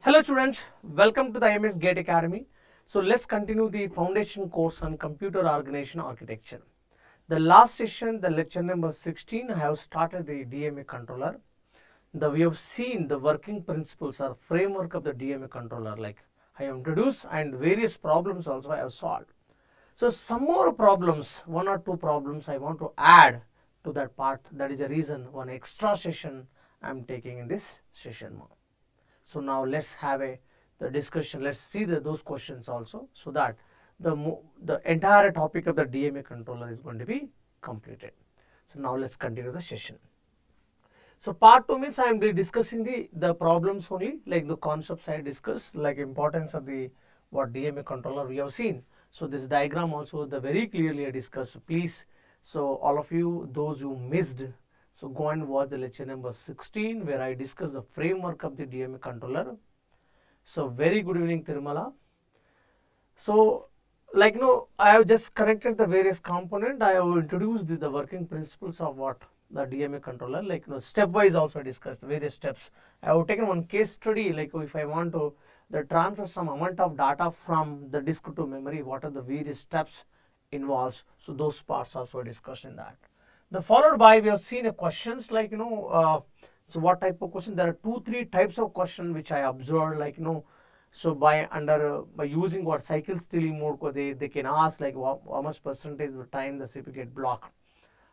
Hello students, welcome to the IMS GATE Academy. So let's continue the foundation course on computer organization architecture. The last session, the lecture number 16, I have started the DMA controller. We have seen the working principles or framework of the DMA controller, like I have introduced, and various problems also I have solved. So some more problems, one or two problems I want to add to that part. That is the reason one extra session I am taking in this session. So now let's have the discussion. Let's see those questions also, so that the entire topic of the DMA controller is going to be completed. So now let's continue the session. So part 2 means I am discussing the problems only, like the concepts I discussed, like importance of the what DMA controller we have seen. So this diagram also the very clearly I discussed. Please, so all of you, those who missed, so go and watch the lecture number 16 where I discuss the framework of the DMA controller. So very good evening, Tirumala. So like I have just connected the various component. I have introduced the working principles of what the DMA controller, like stepwise also discussed various steps. I have taken one case study, like if I want to transfer some amount of data from the disk to memory, what are the various steps involved. So those parts also discussed in that. The followed by we have seen a questions like so what type of question. There are 2-3 types of question which I observed, like so by using what cycle stealing mode, they can ask like how much percentage of the time the CPU get blocked,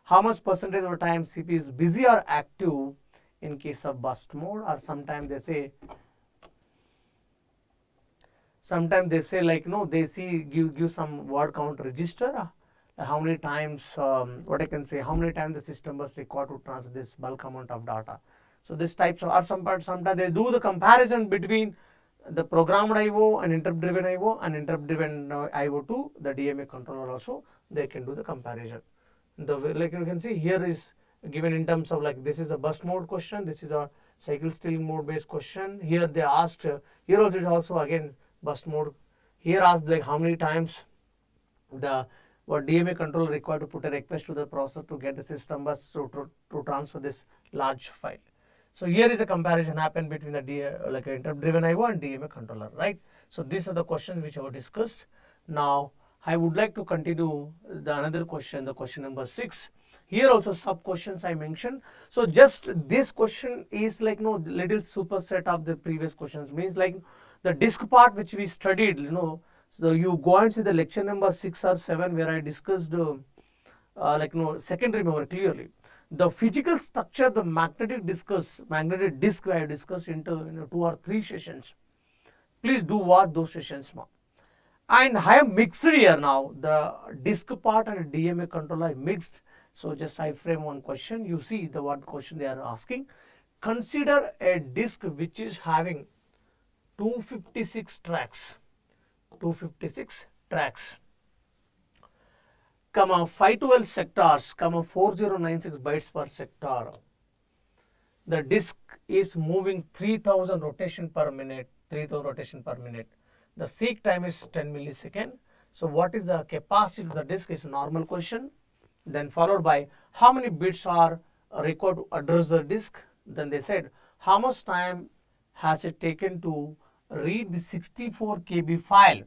how much percentage of the time CPU is busy or active in case of burst mode, or sometimes they say like they give some word count register, how many times what I can say, how many times the system was required to transfer this bulk amount of data. So this types of, or sometimes they do the comparison between the programmed IO and interrupt driven IO and interrupt driven IO to the DMA controller also, they can do the comparison. Like you can see here is given in terms of like this is a burst mode question, this is a cycle stealing mode based question. Here they asked, here also is also again burst mode. Here asked like how many times the what DMA controller required to put a request to the processor to get the system bus to transfer this large file. So here is a comparison happened between the like interrupt driven IO and DMA controller, right? So these are the questions which I have discussed. Now I would like to continue the another question, the question number 6. Here also sub questions I mentioned. So just this question is like little superset of the previous questions, means like the disk part which we studied, so you go and see the lecture number 6 or 7 where I discussed secondary memory clearly. The physical structure, the magnetic disk I have discussed into 2 or 3 sessions. Please do watch those sessions now. And I have mixed here now the disk part and DMA controller I mixed. So just I frame one question. You see the what question they are asking. Consider a disk which is having 256 tracks. 256 tracks, 512 sectors, 4096 bytes per sector. The disk is moving 3000 rotation per minute. 3000 rotation per minute. The seek time is 10 millisecond. So what is the capacity of the disk is a normal question. Then followed by how many bits are required to address the disk. Then they said how much time has it taken to read the 64 KB file.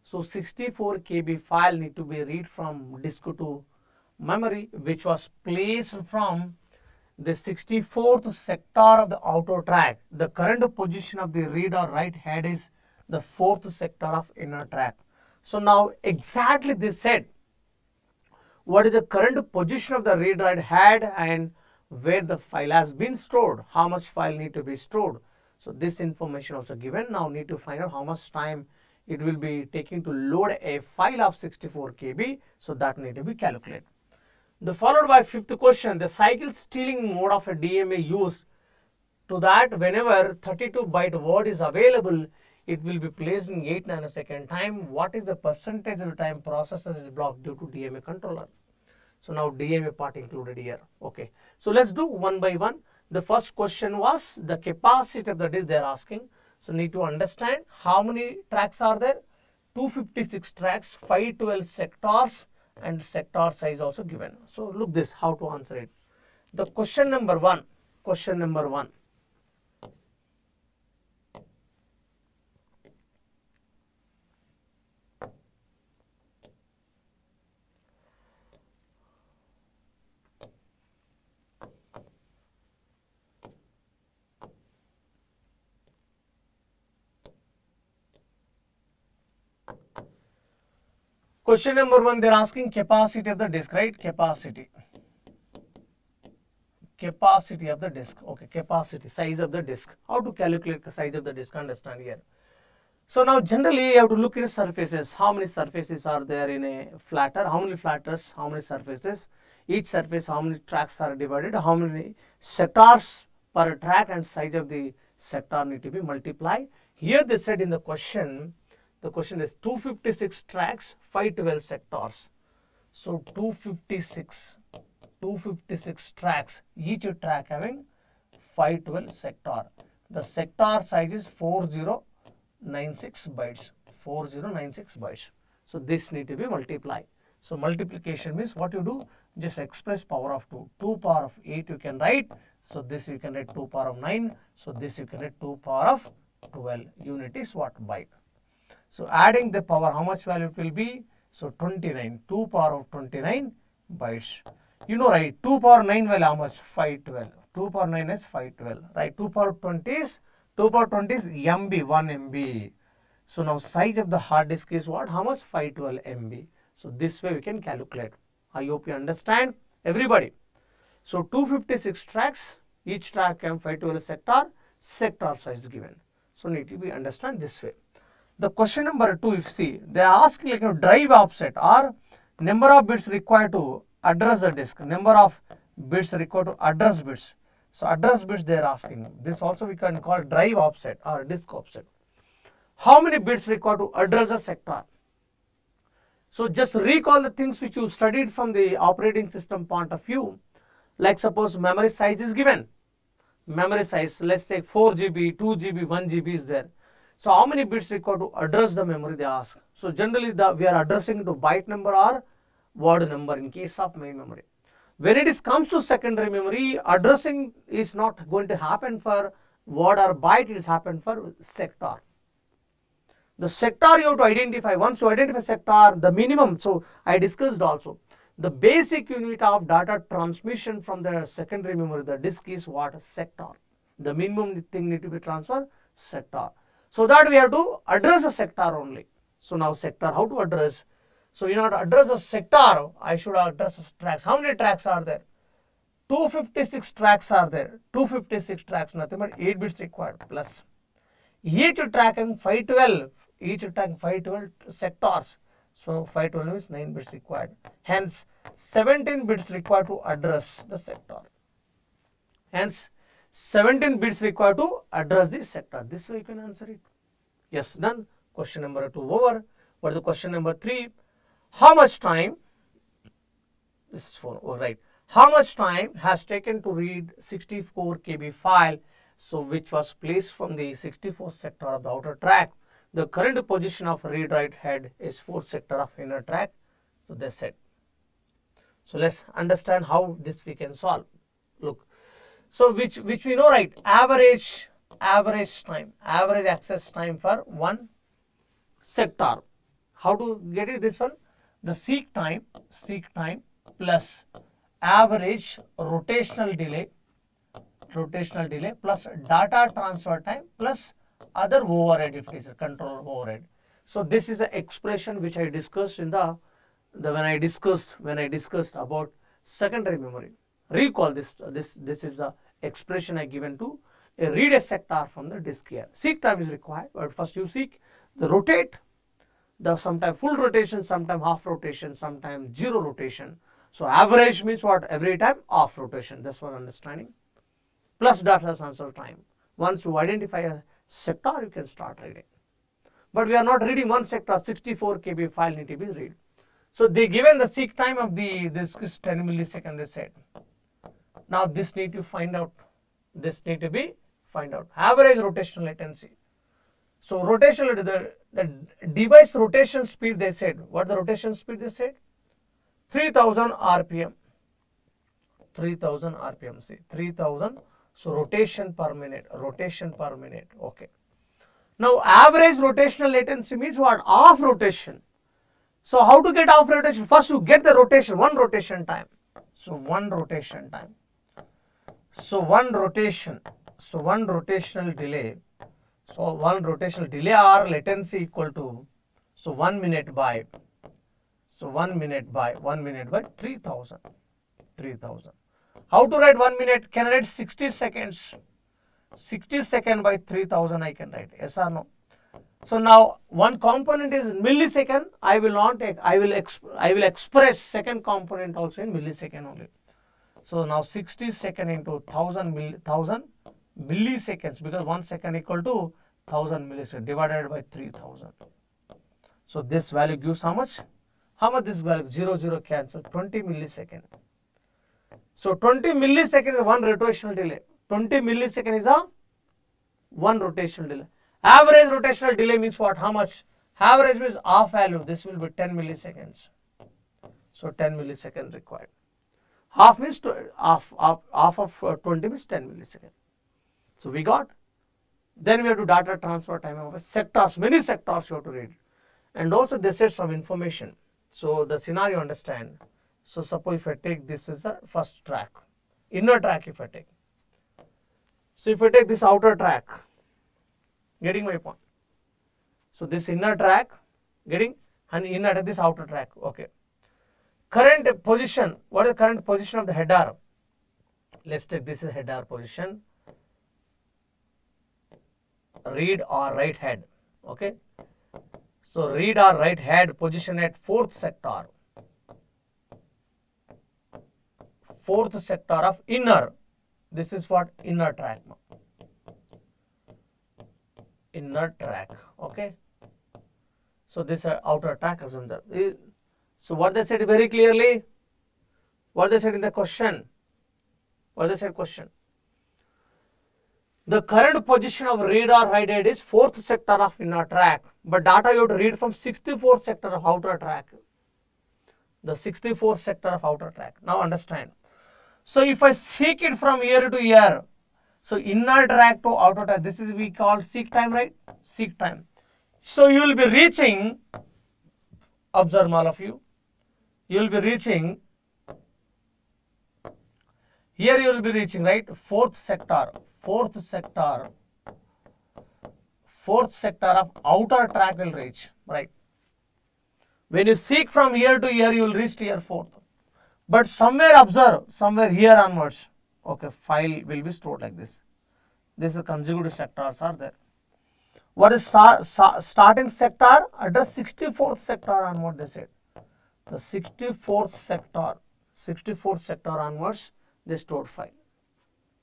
So 64 KB file need to be read from disk to memory, which was placed from the 64th sector of the outer track. The current position of the read or write head is the 4th sector of inner track. So now exactly they said what is the current position of the read write head and where the file has been stored, how much file need to be stored. So this information also given. Now need to find out how much time it will be taking to load a file of 64 KB. So that need to be calculated. The followed by 5th question, the cycle stealing mode of a DMA used to that whenever 32 byte word is available, it will be placed in 8 nanosecond time. What is the percentage of the time processor is blocked due to DMA controller? So now DMA part included here. Okay. So let's do one by one. The first question was the capacity of the disk they are asking. So need to understand how many tracks are there. 256 tracks, 512 sectors, and sector size also given. So look this how to answer it. The question number 1. Question number 1, they're asking capacity of the disk, right? Capacity of the disk. Okay, capacity, size of the disk. How to calculate the size of the disk? Understand here. So now generally you have to look at surfaces. How many surfaces are there in a flatter? How many flatters? How many surfaces? Each surface, how many tracks are divided? How many sectors per track, and size of the sector need to be multiplied. Here they said in the question is 256 tracks, 512 sectors. So 256 tracks, each track having 512 sector. The sector size is 4096 bytes. 4096 bytes. So this need to be multiplied. So multiplication means what you do? Just express power of 2. 2 power of 8 you can write. So this you can write 2 power of 9. So this you can write 2 power of 12. Unit is what? Byte. So adding the power, how much value it will be? So 29. 2 power of 29 bytes. You know, right? 2 power 9 value how much? 512. 2 power 9 is 512. Right? 2 power 20 is MB, 1 MB. So now size of the hard disk is what? How much? 512 MB. So this way we can calculate. I hope you understand, everybody. So 256 tracks, each track can 512 sector size given. So need to be understand this way. The question number 2, if see, they are asking like drive offset or number of bits required to address the disk, number of bits required to address bits. So address bits they are asking. This also we can call drive offset or disk offset. How many bits required to address a sector? So just recall the things which you studied from the operating system point of view. Like suppose memory size is given. Memory size, let's take 4 GB, 2 GB, 1 GB is there. So how many bits required to address the memory they ask. So generally we are addressing to byte number or word number in case of main memory. When it comes to secondary memory, addressing is not going to happen for word or byte, it is happen for sector. The sector you have to identify. Once you identify sector, the minimum, so I discussed also, the basic unit of data transmission from the secondary memory, the disk is what? Sector. The minimum thing need to be transferred, sector. So that we have to address a sector only. So now sector, how to address? So in order to address a sector, I should address tracks. How many tracks are there? 256 tracks are there. 256 tracks, nothing but 8 bits required plus. Each track having 512. Each track 512 sectors. So 512 is 9 bits required. Hence 17 bits required to address the sector. Hence 17 bits required to address the sector. This way you can answer it. Yes, done. Question number 2 over. What is the question number 3? How much time? This is 4. Oh, right. How much time has taken to read 64 KB file? So which was placed from the 64th sector of the outer track. The current position of read write head is 4th sector of inner track. So they said. So let's understand how this we can solve. Look. So which we know, right? Average time, average access time for one sector. How to get it this one? The seek time plus average rotational delay plus data transfer time plus other overhead if it is a controller overhead. So this is an expression which I discussed in when I discussed about secondary memory. Recall this is the expression I given to read a sector from the disk here. Seek time is required, but first you seek the rotate, the sometime full rotation, sometime half rotation, sometime zero rotation. So average means what? Every time half rotation. That's what understanding. Plus data transfer time. Once you identify a sector, you can start reading. But we are not reading one sector. 64 KB file need to be read. So they given the seek time of the disk is 10 milliseconds. They said. Now this need to find out. This need to be find out. Average rotational latency. So rotational, the device rotation speed they said. What the rotation speed they said? 3000 RPM. 3000 RPM. See 3000. So rotation per minute. Okay. Now average rotational latency means what? Off rotation. So how to get off rotation? First you get the rotation. One rotation time. So one rotation time. So one rotation. So one rotational delay. So one rotational delay or latency equal to, so 1 minute by So 1 minute by 3000. 3000. How to write 1 minute? Can I write 60 seconds? 60 seconds by 3000 I can write. Yes or no? So now one component is millisecond. I will not take. I will express second component also in millisecond only. So now 60 second into 1000 milliseconds, because 1 second equal to 1000 milliseconds divided by 3000. So this value gives how much? How much this value? 0 cancel. 20 millisecond. So 20 millisecond is one rotational delay. 20 millisecond is a one rotational delay. Average rotational delay means what? How much? Average means half value. This will be 10 milliseconds. So 10 milliseconds required. Half means half of 20 means 10 milliseconds. So we got. Then we have to data transfer time of sectors. Many sectors you have to read. And also they said some information. So the scenario understand. So suppose if I take this as a first track, inner track if I take. So if I take this outer track, getting my point. So this inner track, getting, and inner this outer track. Okay. Current position. What is the current position of the header? Let's take this is header position. Read or write head. Okay. So read or write head position at fourth sector. Fourth sector of inner. This is what? Inner track. Inner track. Okay. So this outer track is in there. So what they said very clearly? What they said in the question? What they said question? The current position of read or write head is fourth sector of inner track, but data you have to read from 64th sector of outer track. The 64th sector of outer track. Now understand. So if I seek it from here to here, so inner track to outer track, this is we call seek time, right? Seek time. So you will be reaching, observe all of you, you will be reaching, here you will be reaching, right? Fourth sector of outer track will reach, right? When you seek from here to here, you will reach to here fourth. But somewhere observe, somewhere here onwards, okay, file will be stored like this. This is consecutive sectors are there. What is starting sector? Address 64th sector onward, they said. The 64th sector onwards, they stored file.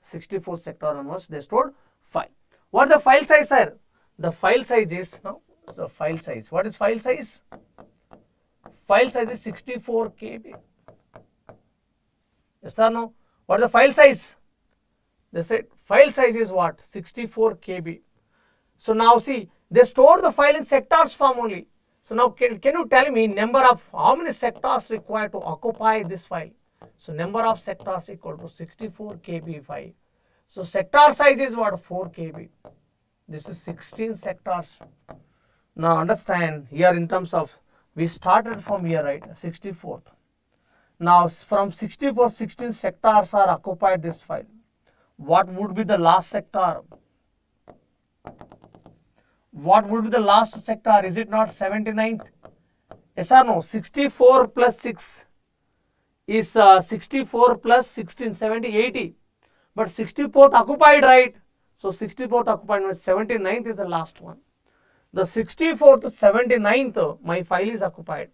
64th sector onwards, they stored file. What the file size, sir? The file size is, now, so file size. What is file size? File size is 64 KB. Yes or no? What is the file size? They said file size is what? 64 KB. So now see, they store the file in sectors form only. So now can you tell me number of how many sectors required to occupy this file? So number of sectors equal to 64 KB file. So sector size is what? 4 KB. This is 16 sectors. Now understand here in terms of, we started from here, right? 64th. Now from 64, 16 sectors are occupied this file. What would be the last sector? What would be the last sector? Is it not 79th? Yes or no? 64 plus 6 is 64 plus 16, 70, 80. But 64th occupied, right? So 64th occupied means 79th is the last one. The 64th to 79th, my file is occupied.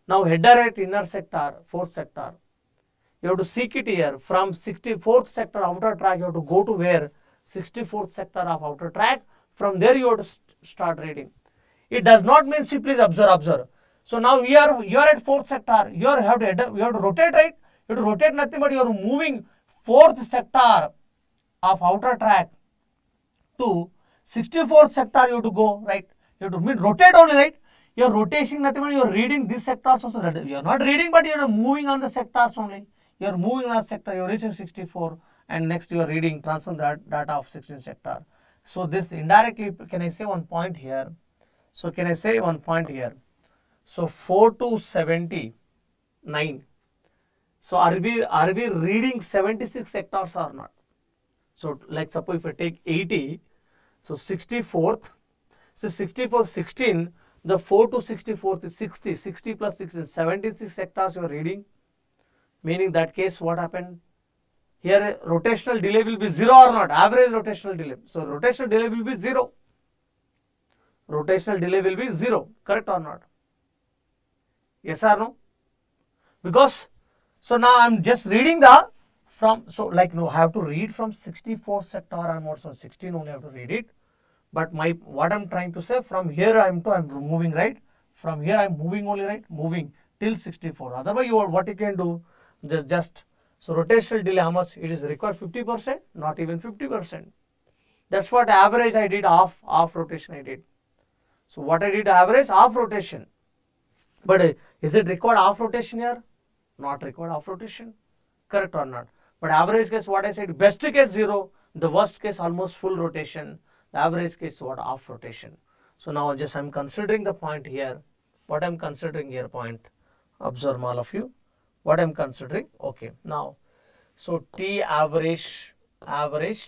Now header at inner sector, fourth sector. You have to seek it here. From 64th sector outer track, you have to go to where? 64th sector of outer track. From there you have to start reading. It does not mean simply observe. So now you are at fourth sector. You have to rotate, right? You have to rotate nothing but you are moving fourth sector of outer track to 64th sector. You have to go, right? You have to rotate only, right? You are rotating nothing but you are reading this sectors also. You are not reading but you are moving on the sectors only. You are moving on the sector. You are reaching 64 and next you are reading transfer that data of 16 sector. So this indirectly, can I say one point here? So can I say one point here? So 4 to 79. So are we reading 76 sectors or not? So like suppose if I take 80, so 64th, so 64th 16, The 4 to 64th is 60. 60 plus 6 is 76 sectors you are reading. Meaning that case what happened? Here rotational delay will be 0 or not? Average rotational delay. So rotational delay will be 0. Rotational delay will be 0. Correct or not? Yes or no? Because, so now I am just reading the from, so like no, I have to read from 64 sector onwards, so 16 only I have to read it. But my, what I am trying to say, from here I am moving, right? From here I am moving only, right? Moving till 64. Otherwise you are, what you can do, just so rotational delay how much? It is required 50%, not even 50%. That's what average I did, half rotation I did. So what I did average, half rotation. But is it required half rotation here? Not required half rotation. Correct or not? But average case, what I said, best case 0, the worst case almost full rotation. The average case what? Half rotation. So now just I am considering the point here. What I am considering here point. Observe all of you. What I am considering. Okay. Now, so T average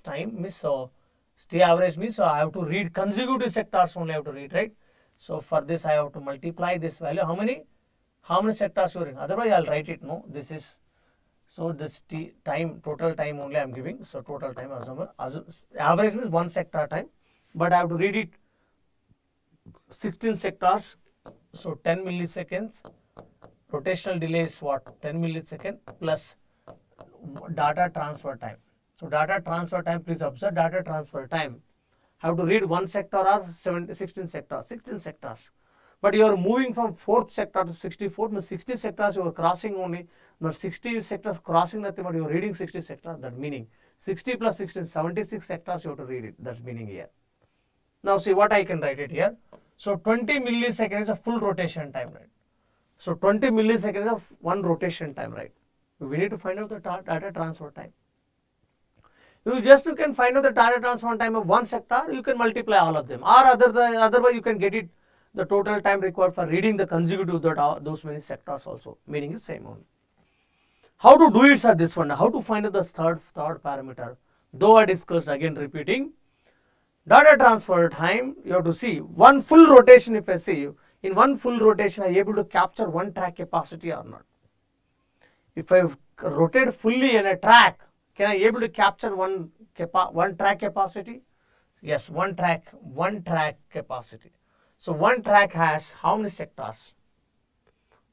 time means, so T average means, so I have to read consecutive sectors only I have to read, right? So for this I have to multiply this value. How many sectors you are in? Otherwise I will write it. No, this is, so this T time, total time only I am giving. So total time average means 1 sector time, but I have to read it 16 sectors. So 10 milliseconds. Rotational delay is what? 10 milliseconds plus data transfer time. So data transfer time, please observe data transfer time. Have to read 1 sector or 16 sectors. 16 sectors. But you are moving from 4th sector to 64, means 60 sectors you are crossing only. Not 60 sectors crossing nothing, but you are reading 60 sectors. That meaning 60 plus 16, 76 sectors you have to read it. That's meaning here. Now see what I can write it here. So 20 milliseconds is a full rotation time, right? So 20 milliseconds of 1 rotation time, right? We need to find out the data transfer time. You can find out the data transfer time of 1 sector, you can multiply all of them. Or otherwise you can get it, the total time required for reading the consecutive those many sectors also. Meaning is same only. How to do it, sir, this one? How to find out the third parameter? Though I discussed, again repeating. Data transfer time, you have to see 1 full rotation. If I see in 1 full rotation, I am able to capture 1 track capacity or not? If I rotate fully in a track, can I able to capture one track capacity? Yes, one track capacity. So 1 track has how many sectors?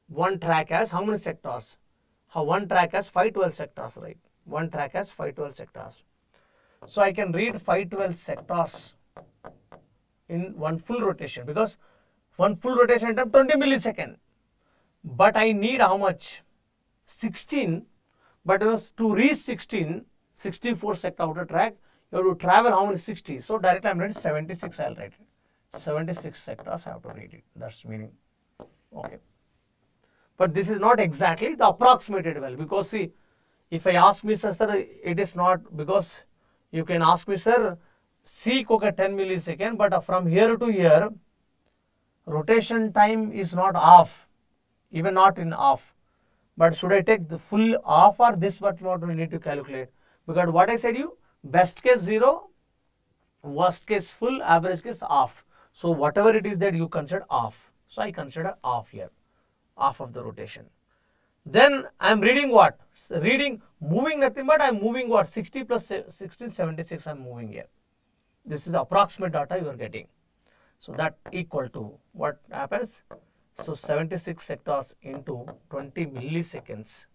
1 track has how many sectors? 1 track has 512 sectors, right? 1 track has 512 sectors. So I can read 512 sectors in 1 full rotation, because 1 full rotation time 20 milliseconds. But I need how much? 16. But to reach 16, 64 sector outer track, you have to travel how many? 60. So directly I am writing 76. I will write it. 76 sectors I have to read it. That's meaning. Okay. But this is not exactly the approximated value, because see, if I ask me, sir, it is not, because you can ask me, sir, see 10 millisecond, but from here to here, rotation time is not off, even not in off. But should I take the full off or this, what we need to calculate? Because what I said you, best case 0, worst case full, average case off. So whatever it is that you consider off. So I consider off here, off of the rotation. Then I am reading what? Reading, moving nothing but I am moving what? 60 plus 16, 76 I am moving here. This is approximate data you are getting. So that equal to what happens? So 76 sectors into 20 milliseconds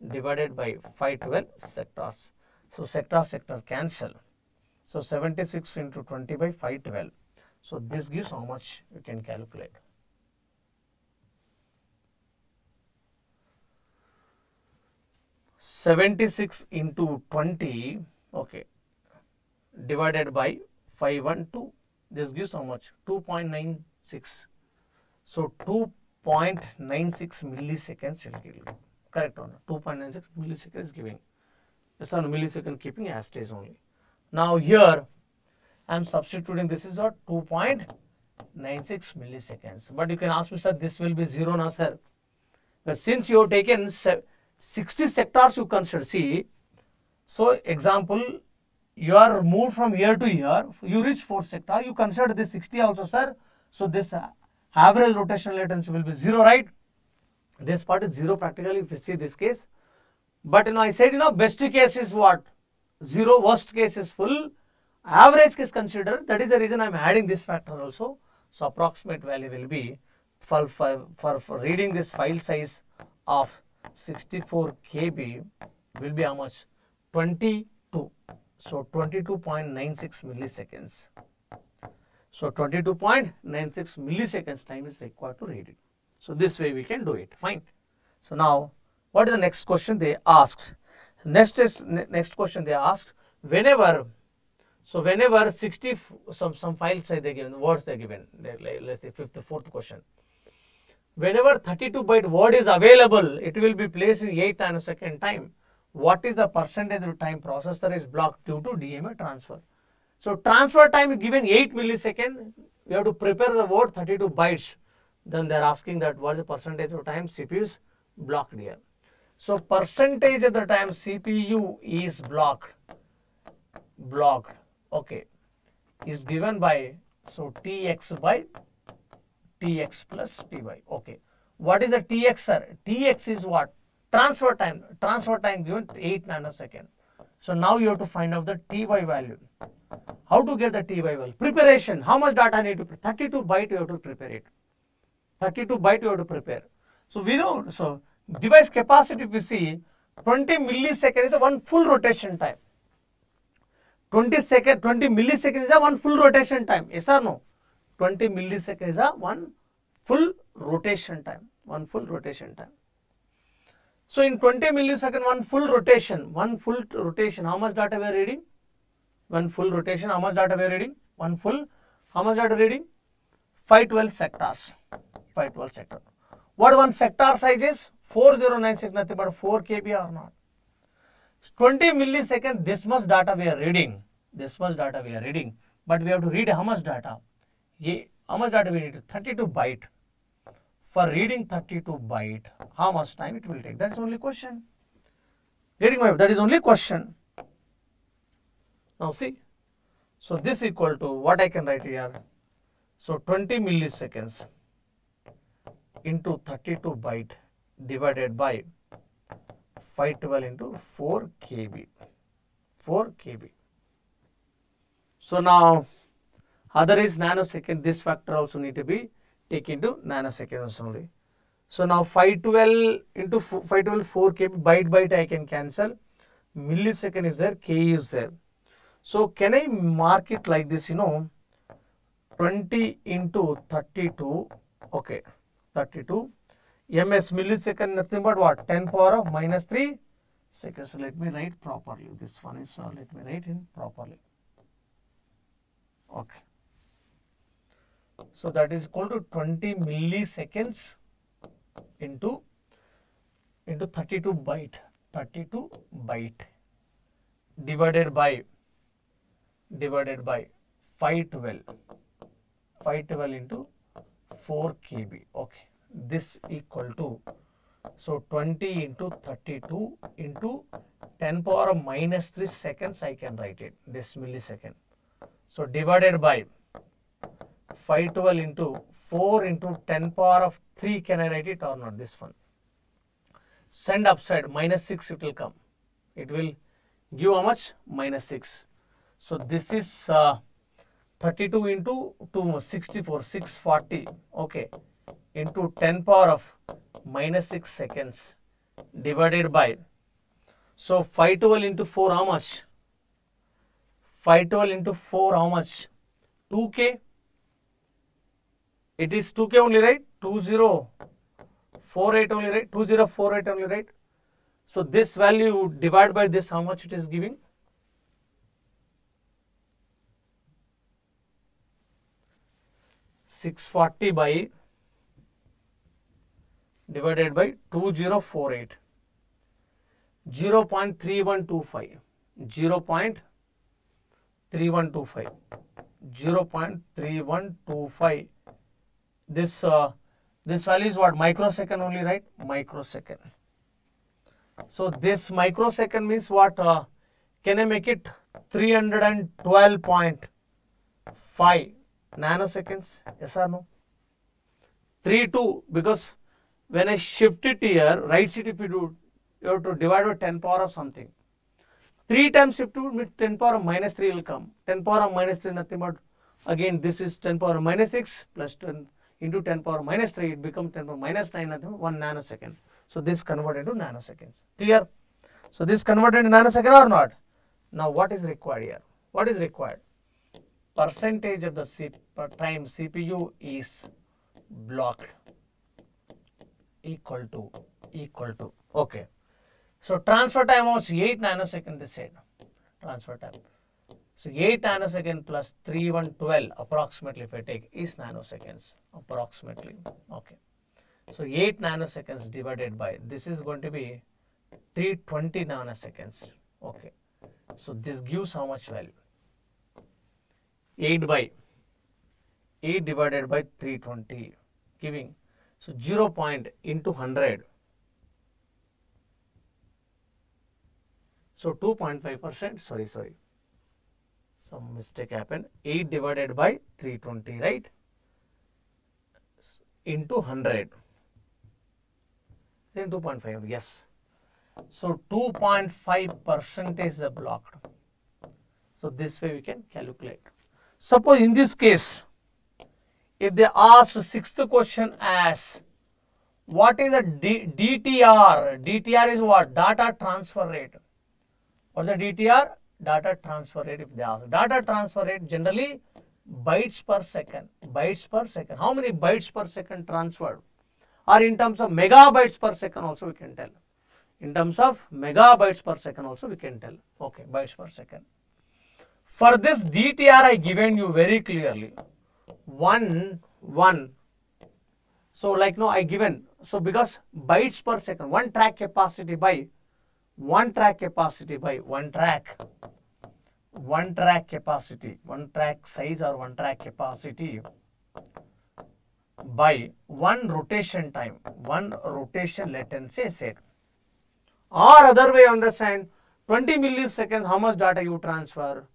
divided by 512 sectors. So sector cancel. So 76 into 20 by 512. So this gives how much you can calculate. (76 into 20), okay, divided by 512. This gives how much? 2.96. So 2.96 milliseconds will give you. Correct or not? 2.96 milliseconds giving. Yes, on millisecond keeping as it is only. Now here I am substituting, this is what? 2.96 milliseconds. But you can ask me, sir, this will be 0 now, sir. But since you have taken 60 sectors you consider, see, so example, you are moved from here to here, you reach 4th sector, you consider this 60 also, sir. So this average rotational latency will be 0, right? This part is 0 practically if you see this case. But I said best case is what? 0, worst case is full, average case considered. That is the reason I am adding this factor also. So approximate value will be for reading this file size of 64 KB will be how much? 22. So 22.96 milliseconds. So 22.96 milliseconds time is required to read it. So this way we can do it. Fine. So now what is the next question they asked? Next question they asked, whenever 60 some files say they given, words they given, let's say fourth question. Whenever 32-byte word is available, it will be placed in 8 nanosecond time. What is the percentage of time processor is blocked due to DMA transfer? So transfer time is given 8 milliseconds. We have to prepare the word 32 bytes. Then they are asking that what is the percentage of time CPU is blocked here. So percentage of the time CPU is blocked, okay, is given by, so Tx by Tx plus Ty, okay. What is the Tx, sir? Tx is what? Transfer time given 8 nanosecond. So now you have to find out the Ty value. How to get the Ty value? Preparation, how much data I need to prepare? 32 byte you have to prepare it. 32 byte you have to prepare. So we know, so device capacity if we see, 20 millisecond is a one full rotation time. 20 millisecond is a one full rotation time. Yes or no? 20 millisecond is a one full rotation time. So in 20 millisecond, one full rotation, how much data we are reading? One full rotation, how much data we are reading? One full, how much data reading? 512 sectors. 512 sector. What one sector size is? 4096, nothing but 4 KB or not. 20 millisecond, this much data we are reading. But we have to read how much data? How much data we need? 32 byte. For reading 32 byte, how much time it will take? That is only question. Getting my, that is only question. Now see. So this equal to what I can write here. So 20 milliseconds into 32 byte divided by 512 into 4 KB. 4 KB. So now other is nanosecond. This factor also need to be taken into nanoseconds only. So now 512 into 512 4 KB, byte I can cancel. Millisecond is there, K is there. So can I mark it like this, 20 into 32, okay, 32. MS millisecond, nothing but what? 10 power of minus 3 seconds. So let me write properly. This one is, let me write in properly. Okay. So that is equal to 20 milliseconds into 32 byte. Divided by 512 into 4 KB. Okay. This equal to, so 20 into 32 into 10 power of minus 3 seconds I can write it, this millisecond. So divided by 512 into 4 into 10 power of 3, can I write it or not? This one. Send upside, minus 6 it will come. It will give how much? Minus 6. So this is 32 into 2, 64, 640, okay, into 10 power of minus 6 seconds divided by, so 512 into 4 how much? 512 into 4 how much? 2K. It is 2K only, right? 2048 only, right? 2048 only, right? So this value divide by this, how much it is giving? $640 by divided by 2048, 0.3125, 0.3125. This value is what? Microsecond only, right? Microsecond. So this microsecond means what? Can I make it 312.5 nanoseconds? Yes or no? 3, 2, because when I shift it here, right side if you do, you have to divide by 10 power of something. 3 times shift to 10 power of minus 3 will come. 10 power of minus 3 nothing but, again this is 10 power of minus 6 plus 10 into 10 power of minus 3, it becomes 10 power of minus 9, nothing but 1 nanosecond. So this converted into nanoseconds. Clear? So this converted into nanosecond or not? Now what is required here? What is required? Percentage of the time CPU is blocked equal to, okay. So transfer time was 8 nanoseconds they said, transfer time. So 8 nanosecond plus 3112 approximately if I take is nanoseconds, approximately, okay. So 8 nanoseconds divided by, this is going to be 320 nanoseconds, okay. So this gives how much value? 8 divided by 320 giving, so 0 point into 100. So 2.5%, sorry, some mistake happened. 8 divided by 320, right? Into 100. Then 2.5, yes. So 2.5% is blocked. So this way we can calculate. Suppose in this case, if they ask sixth question as, what is the DTR? DTR is what? Data transfer rate. What is the DTR? Data transfer rate if they ask. Data transfer rate generally bytes per second. Bytes per second. How many bytes per second transferred? Or in terms of megabytes per second also we can tell. In terms of megabytes per second also we can tell. Okay, bytes per second. For this DTR I given you very clearly. 1. So like no I given. So because bytes per second, one track capacity by one track capacity by one track capacity, one track size or one track capacity by one rotation time, one rotation latency set. Or other way understand, 20 milliseconds how much data you transfer,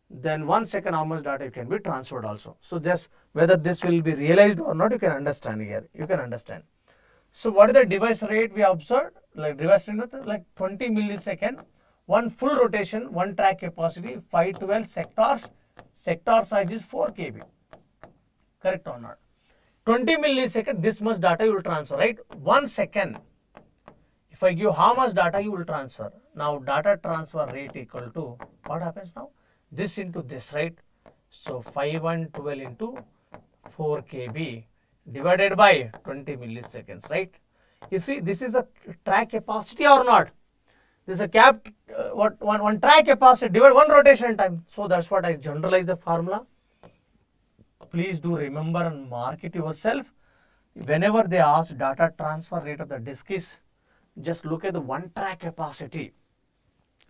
then 1 second how much data can be transferred also. So just whether this will be realized or not, you can understand here. You can understand. So what is the device rate we observed? Like device rate like 20 millisecond, one full rotation, one track capacity, 512 sectors. Sector size is 4 KB. Correct or not? 20 millisecond, this much data you will transfer, right? 1 second. If I give how much data you will transfer. Now data transfer rate equal to, what happens now? This into this, right? So 512 into 4 KB divided by 20 milliseconds, right? You see, this is a track capacity or not? This is a one track capacity divided one rotation time. So that's what I generalize the formula. Please do remember and mark it yourself. Whenever they ask data transfer rate of the disk is, just look at the one track capacity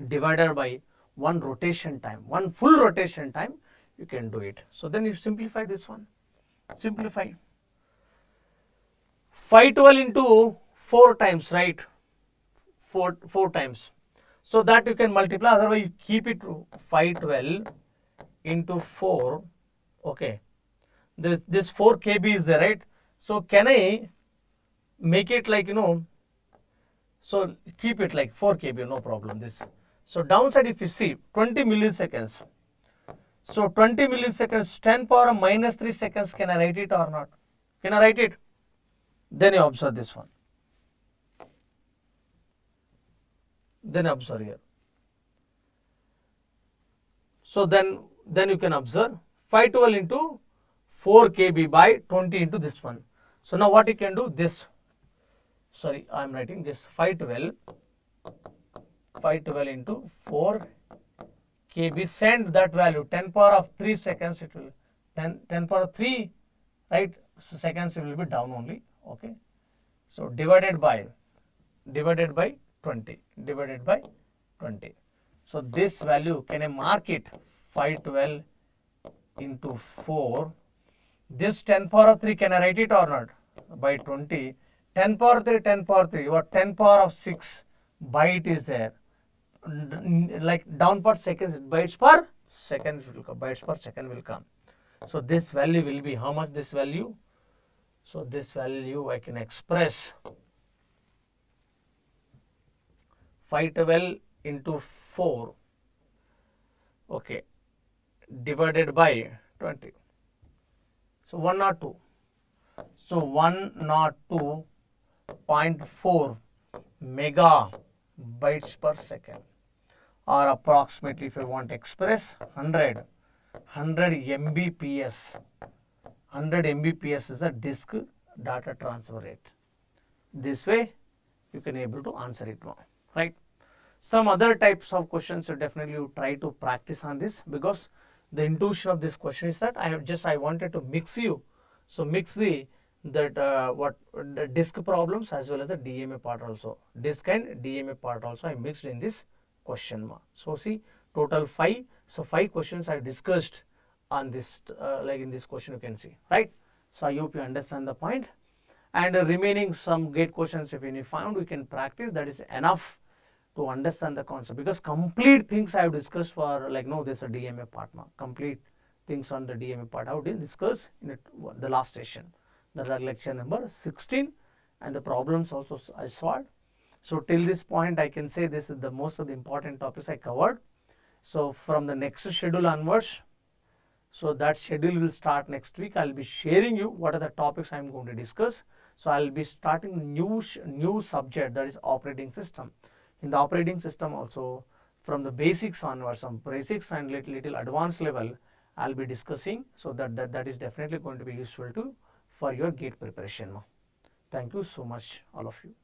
divided by one rotation time, one full rotation time, you can do it. So then you simplify this one. Simplify. 512 into 4 times, right? 4 times. So that you can multiply, otherwise you keep it to 512 into 4. Okay. This 4 KB is there, right? So can I make it like, so keep it like 4 KB, no problem. This. So downside if you see 20 milliseconds. So 20 milliseconds, 10 power minus 3 seconds, can I write it or not? Can I write it? Then you observe this one. Then observe here. So then you can observe 512 into 4 KB by 20 into this one. So now what you can do, this, sorry, I am writing this 512 into 4 KB, send that value 10 power of 3 seconds, it will 10 power of 3, right? So seconds it will be down only, okay? So divided by 20, divided by 20. So this value, can I mark it? 512 into 4. This 10 power of 3, can I write it or not? By 20. 10 power 3, 10 power 3, what 10 power of 6 byte is there. Like down per seconds, bytes per second will come, bytes per second will come. So this value will be how much? This value So this value I can express 512 into 4, okay, divided by 20. So 102. So 102.4 megabytes per second, or approximately, if I want to express 100 Mbps. 100 Mbps is a disk data transfer rate. This way you can able to answer it now, right? Some other types of questions you definitely try to practice on this, because the intuition of this question is that I wanted to mix you. So mix the disk problems as well as the DMA part also. Disk and DMA part also I mixed in this question. So see, total 5. So 5 questions I discussed on this, like in this question you can see, right? So I hope you understand the point. And remaining some gate questions, if any found, we can practice. That is enough to understand the concept, because complete things I have discussed for, like, no, this is a DMA part now. Complete things on the DMA part I would discuss in the last session, the lecture number 16, and the problems also I solved. So till this point I can say this is the most of the important topics I covered. So from the next schedule onwards, so that schedule will start next week. I will be sharing you what are the topics I am going to discuss. So I will be starting new subject, that is operating system. In the operating system also, from the basics onwards, some basics and little advanced level I will be discussing. So that is definitely going to be useful for your gate preparation. Thank you so much, all of you.